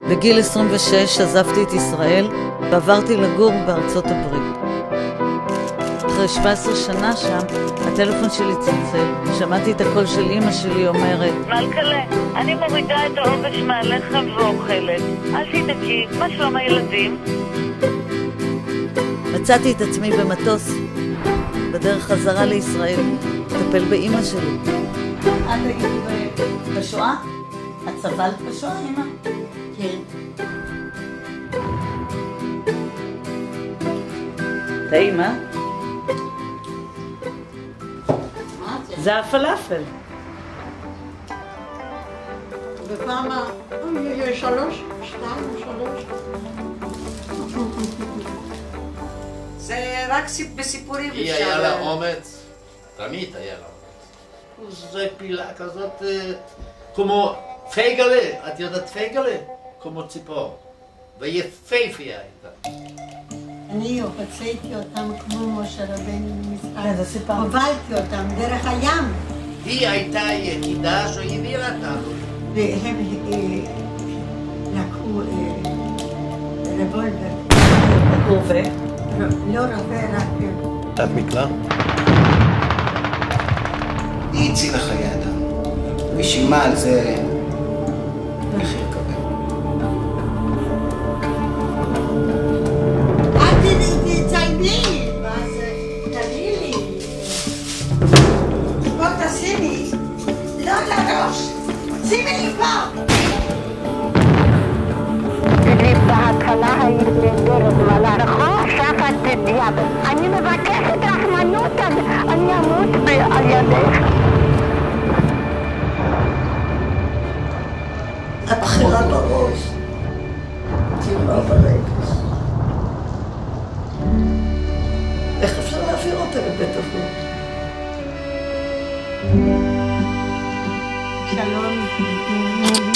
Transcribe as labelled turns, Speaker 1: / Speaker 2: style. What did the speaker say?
Speaker 1: בגיל 26 עזבתי את ישראל ועברתי לגור בארצות הברית. אחרי 17 שנה שם, הטלפון שלי צלצל. שמעתי את הקול של אמא שלי אומרת,
Speaker 2: מלכלה, אני מורידה את העובש מעליך ואוכלת. אל תדאגי, מה שלום הילדים?
Speaker 1: מצאתי את עצמי במטוס, בדרך חזרה לישראל, לטפל באמא שלי. את היית בשואה? את סבלת בשואה, אמא? כן. טעים, אה? זה הפלאפל.
Speaker 3: וכמה? יש 3, 2, 3. זה רק בסיפורים אפשר.
Speaker 4: היא היה לה אומץ, תמיד היה לה אומץ. זה פילה כזאת כמו פייגלה, את יודעת פייגלה? כמו ציפור. ויפהפייה הייתה.
Speaker 3: אני הוצאתי אותם כמו משה רבנו ממצרים.
Speaker 1: כן, זה סיפרתי.
Speaker 3: הובלתי אותם דרך הים.
Speaker 4: היא הייתה היחידה שהעבירה אותנו.
Speaker 3: והם לקחו רבולבר.
Speaker 1: רובה?
Speaker 3: לא רובה, רק...
Speaker 4: את מקלע?
Speaker 5: היא הצילה חיי אדם. והיא שילמה על זה מחיר כבד.
Speaker 3: תצייני! מה זה? תביאי לי. בוא תשימי. לא לראש. שימי לי פה.
Speaker 6: בהתחלה היית בדרך מלא רחוב, שפת בדיאב. אני מבקשת רחמנות, אני אמות על ידך.
Speaker 3: את בחירה בראש. תראו ברגש. איך אפשר להעביר אותה לבית אבות? שלום.